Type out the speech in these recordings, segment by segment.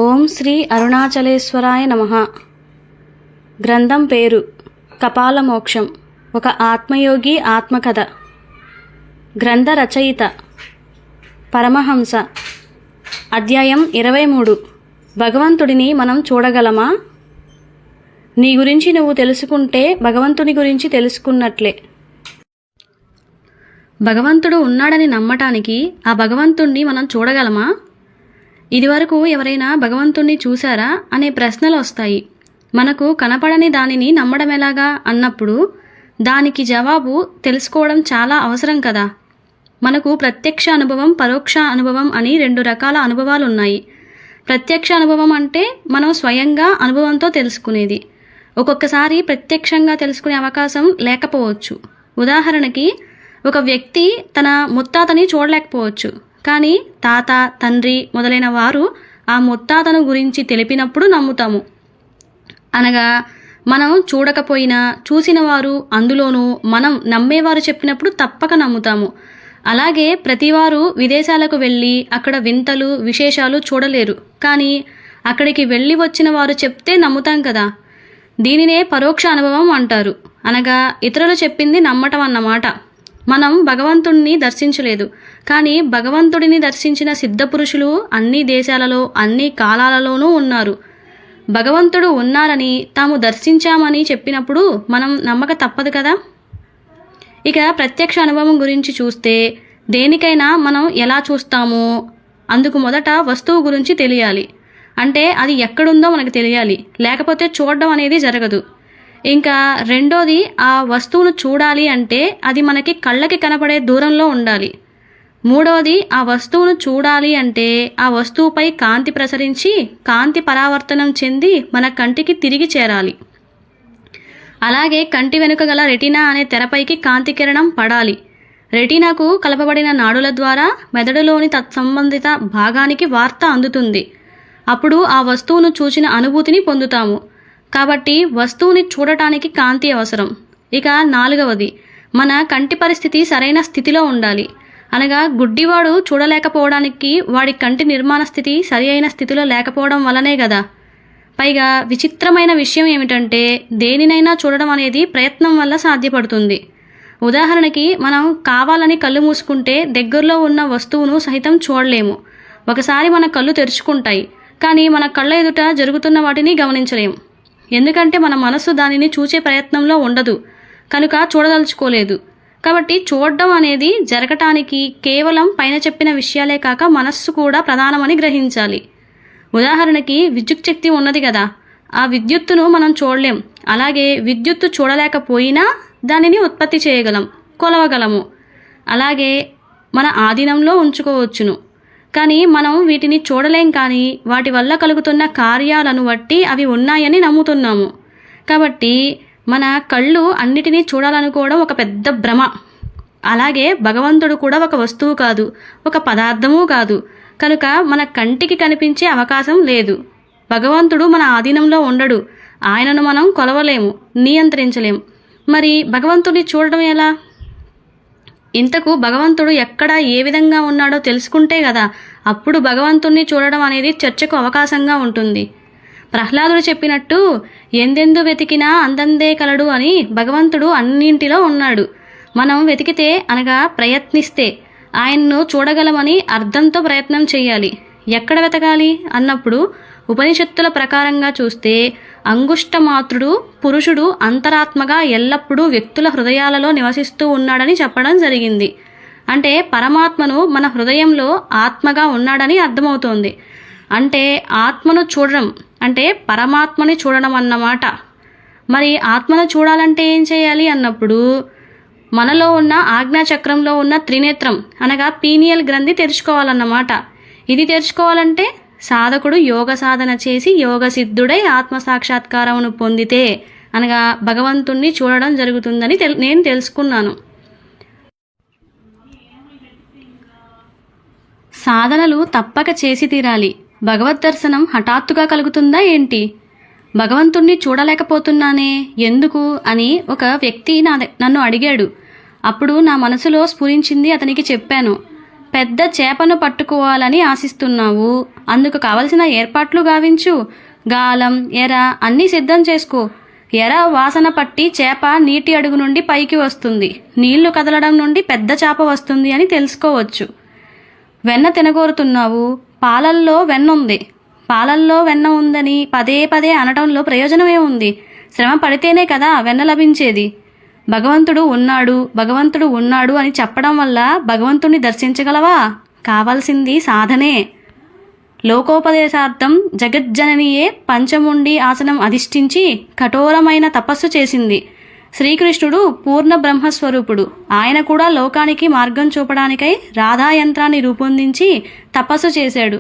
ఓం శ్రీ అరుణాచలేశ్వరాయ నమః. గ్రంథం పేరు కపాలమోక్షం. ఒక ఆత్మయోగి ఆత్మకథ. గ్రంథ రచయిత పరమహంస. అధ్యాయం 23. భగవంతుడిని మనం చూడగలమా? నీ గురించి నువ్వు తెలుసుకుంటే భగవంతుని గురించి తెలుసుకున్నట్లే. భగవంతుడు ఉన్నాడని నమ్మటానికి ఆ భగవంతుణ్ణి మనం చూడగలమా? ఇదివరకు ఎవరైనా భగవంతుణ్ణి చూశారా అనే ప్రశ్నలు వస్తాయి. మనకు కనపడని దానిని నమ్మడం ఎలాగా అన్నప్పుడు దానికి జవాబు తెలుసుకోవడం చాలా అవసరం కదా. మనకు ప్రత్యక్ష అనుభవం, పరోక్ష అనుభవం అని 2 రకాల అనుభవాలు ఉన్నాయి. ప్రత్యక్ష అనుభవం అంటే మనం స్వయంగా అనుభవంతో తెలుసుకునేది. ఒక్కొక్కసారి ప్రత్యక్షంగా తెలుసుకునే అవకాశం లేకపోవచ్చు. ఉదాహరణకి, ఒక వ్యక్తి తన ముత్తాతని చూడలేకపోవచ్చు, కానీ తాత, తండ్రి మొదలైన వారు ఆ ముత్తాతను గురించి తెలిపినప్పుడు నమ్ముతాము. అనగా మనం చూడకపోయినా చూసిన వారు, అందులోనూ మనం నమ్మేవారు చెప్పినప్పుడు తప్పక నమ్ముతాము. అలాగే ప్రతివారు విదేశాలకు వెళ్ళి అక్కడ వింతలు విశేషాలు చూడలేరు, కానీ అక్కడికి వెళ్ళి వచ్చిన వారు చెప్తే నమ్ముతాం కదా. దీనినే పరోక్ష అనుభవం అంటారు. అనగా ఇతరులు చెప్పింది నమ్మటం అన్నమాట. మనం భగవంతుడిని దర్శించలేదు, కానీ భగవంతుడిని దర్శించిన సిద్ధపురుషులు అన్ని దేశాలలో అన్ని కాలాలలోనూ ఉన్నారు. భగవంతుడు ఉన్నారని తాము దర్శించామని చెప్పినప్పుడు మనం నమ్మక తప్పదు కదా. ఇక ప్రత్యక్ష అనుభవం గురించి చూస్తే, దేనికైనా మనం ఎలా చూస్తామో అందుకు మొదట వస్తువు గురించి తెలియాలి. అంటే అది ఎక్కడుందో మనకు తెలియాలి, లేకపోతే చూడడం అనేది జరగదు. ఇంకా రెండోది, ఆ వస్తువును చూడాలి అంటే అది మనకి కళ్ళకి కనపడే దూరంలో ఉండాలి. మూడోది, ఆ వస్తువును చూడాలి అంటే ఆ వస్తువుపై కాంతి ప్రసరించి కాంతి పరావర్తనం చెంది మన కంటికి తిరిగి చేరాలి. అలాగే కంటి వెనుక గల రెటీనా అనే తెరపైకి కాంతి కిరణం పడాలి. రెటీనాకు కలపబడిన నాడుల ద్వారా మెదడులోని తత్సంబంధిత భాగానికి వార్త అందుతుంది. అప్పుడు ఆ వస్తువును చూసిన అనుభూతిని పొందుతాము. కాబట్టి వస్తువుని చూడటానికి కాంతి అవసరం. ఇక 4వది, మన కంటి పరిస్థితి సరైన స్థితిలో ఉండాలి. అనగా గుడ్డివాడు చూడలేకపోవడానికి వాడి కంటి నిర్మాణ స్థితి సరి అయిన స్థితిలో లేకపోవడం వల్లనే కదా. పైగా విచిత్రమైన విషయం ఏమిటంటే, దేనినైనా చూడడం అనేది ప్రయత్నం వల్ల సాధ్యపడుతుంది. ఉదాహరణకి, మనం కావాలని కళ్ళు మూసుకుంటే దగ్గరలో ఉన్న వస్తువును సహితం చూడలేము. ఒకసారి మన కళ్ళు తెరుచుకుంటాయి, కానీ మన కళ్ళ ఎదుట జరుగుతున్న వాటిని గమనించలేము. ఎందుకంటే మన మనసు దానిని చూసే ప్రయత్నంలో ఉండదు, కనుక చూడదలుచుకోలేదు. కాబట్టి చూడడం అనేది జరగటానికి కేవలం పైన చెప్పిన విషయాలే కాక మనస్సు కూడా ప్రధానమని గ్రహించాలి. ఉదాహరణకి, విద్యుత్ శక్తి ఉన్నది కదా, ఆ విద్యుత్తును మనం చూడలేం. అలాగే విద్యుత్తు చూడలేకపోయినా దానిని ఉత్పత్తి చేయగలం, కొలవగలము. అలాగే మన ఆధీనంలో ఉంచుకోవచ్చును, కానీ మనం వీటిని చూడలేం. కానీ వాటి వల్ల కలుగుతున్న కార్యాలను బట్టి అవి ఉన్నాయని నమ్ముతున్నాము. కాబట్టి మన కళ్ళు అన్నిటినీ చూడాలనుకోవడం ఒక పెద్ద భ్రమ. అలాగే భగవంతుడు కూడా ఒక వస్తువు కాదు, ఒక పదార్థము కాదు. కనుక మన కంటికి కనిపించే అవకాశం లేదు. భగవంతుడు మన ఆధీనంలో ఉండడు. ఆయనను మనం కొలవలేము, నియంత్రించలేం. మరి భగవంతుడిని చూడడం ఎలా? ఇంతకు భగవంతుడు ఎక్కడ ఏ విధంగా ఉన్నాడో తెలుసుకుంటే కదా అప్పుడు భగవంతుణ్ణి చూడడం అనేది చర్చకు అవకాశంగా ఉంటుంది. ప్రహ్లాదుడు చెప్పినట్టు, ఎందెందు వెతికినా అందందే కలడు అని భగవంతుడు అన్నింటిలో ఉన్నాడు. మనం వెతికితే, అనగా ప్రయత్నిస్తే ఆయన్ను చూడగలమని అర్థంతో ప్రయత్నం చేయాలి. ఎక్కడ వెతకాలి అన్నప్పుడు ఉపనిషత్తుల ప్రకారంగా చూస్తే, అంగుష్టమాత్రుడు పురుషుడు అంతరాత్మగా ఎల్లప్పుడూ వ్యక్తుల హృదయాలలో నివసిస్తూ ఉన్నాడని చెప్పడం జరిగింది. అంటే పరమాత్మను మన హృదయంలో ఆత్మగా ఉన్నాడని అర్థమవుతోంది. అంటే ఆత్మను చూడడం అంటే పరమాత్మని చూడడం అన్నమాట. మరి ఆత్మను చూడాలంటే ఏం చేయాలి అన్నప్పుడు, మనలో ఉన్న ఆజ్ఞాచక్రంలో ఉన్న త్రినేత్రం అనగా పీనియల్ గ్రంథి తెరుచుకోవాలన్నమాట. ఇది తెరుచుకోవాలంటే సాధకుడు యోగ సాధన చేసి యోగ సిద్ధుడై ఆత్మసాక్షాత్కారమును పొందితే, అనగా భగవంతుణ్ణి చూడడం జరుగుతుందని నేను తెలుసుకున్నాను. సాధనలు తప్పక చేసి తీరాలి. భగవద్ దర్శనం హఠాత్తుగా కలుగుతుందా ఏంటి? భగవంతుణ్ణి చూడలేకపోతున్నానే ఎందుకు అని ఒక వ్యక్తి నన్ను అడిగాడు. అప్పుడు నా మనసులో స్ఫురించింది, అతనికి చెప్పాను. పెద్ద చేపను పట్టుకోవాలని ఆశిస్తున్నావు. అందుకు కావలసిన ఏర్పాట్లు గావించు. గాలం, ఎర అన్నీ సిద్ధం చేసుకో. ఎర వాసన పట్టి చేప నీటి అడుగు నుండి పైకి వస్తుంది. నీళ్లు కదలడం నుండి పెద్ద చేప వస్తుంది అని తెలుసుకోవచ్చు. వెన్న తినగోరుతున్నావు. పాలల్లో వెన్న ఉంది. పాలల్లో వెన్న ఉందని పదే పదే అనటంలో ప్రయోజనమే ఉంది? శ్రమ పడితేనే కదా వెన్న లభించేది. భగవంతుడు ఉన్నాడు అని చెప్పడం వల్ల భగవంతుణ్ణి దర్శించగలవా? కావాల్సింది సాధనే. లోకోపదేశార్థం జగజ్జననియే పంచముండి ఆసనం అధిష్ఠించి కఠోరమైన తపస్సు చేసింది. శ్రీకృష్ణుడు పూర్ణ బ్రహ్మస్వరూపుడు. ఆయన కూడా లోకానికి మార్గం చూపడానికై రాధాయంత్రాన్ని రూపొందించి తపస్సు చేశాడు.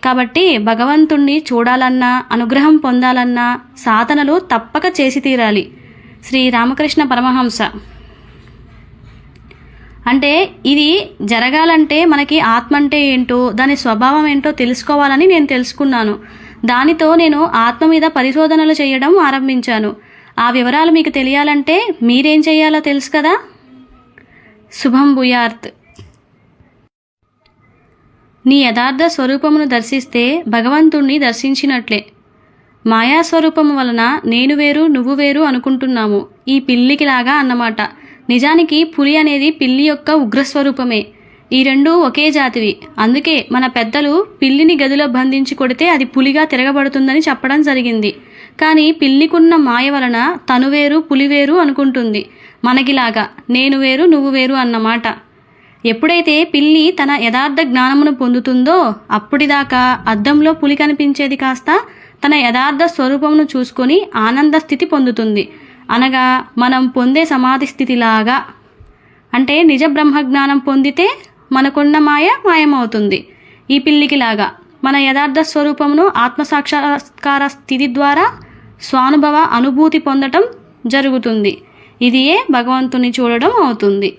కాబట్టి భగవంతుణ్ణి చూడాలన్నా, అనుగ్రహం పొందాలన్నా సాధనలు తప్పక చేసి తీరాలి. శ్రీ రామకృష్ణ పరమహంస. అంటే ఇది జరగాలంటే మనకి ఆత్మ అంటే ఏంటో, దాని స్వభావం ఏంటో తెలుసుకోవాలని నేను తెలుసుకున్నాను. దానితో నేను ఆత్మ మీద పరిశోధనలు చేయడం ఆరంభించాను. ఆ వివరాలు మీకు తెలియాలంటే మీరేం చేయాలో తెలుసు కదా. శుభం భూయార్త్. నీ యథార్థ స్వరూపమును దర్శిస్తే భగవంతుణ్ణి దర్శించినట్లే. మాయాస్వరూపము వలన నేను వేరు నువ్వు వేరు అనుకుంటున్నాము. ఈ పిల్లికిలాగా అన్నమాట. నిజానికి పులి అనేది పిల్లి యొక్క ఉగ్రస్వరూపమే. ఈ రెండూ ఒకే జాతివి. అందుకే మన పెద్దలు పిల్లిని గదిలో బంధించి కొడితే అది పులిగా తిరగబడుతుందని చెప్పడం జరిగింది. కానీ పిల్లికున్న మాయ వలన తను వేరు పులి వేరు అనుకుంటుంది. మనకిలాగా నేను వేరు నువ్వు వేరు అన్నమాట. ఎప్పుడైతే పిల్లి తన యథార్థ జ్ఞానమును పొందుతుందో అప్పుడిదాకా అద్దంలో పులి కనిపించేది కాస్త తన యథార్థ స్వరూపమును చూసుకొని ఆనంద స్థితి పొందుతుంది. అనగా మనం పొందే సమాధి స్థితిలాగా. అంటే నిజ బ్రహ్మజ్ఞానం పొందితే మనకున్న మాయ మాయమవుతుంది. ఈ పిల్లికిలాగా మన యథార్థ స్వరూపమును ఆత్మసాక్షాత్కార స్థితి ద్వారా స్వానుభవ అనుభూతి పొందటం జరుగుతుంది. ఇదియే భగవంతుని చూడడం అవుతుంది.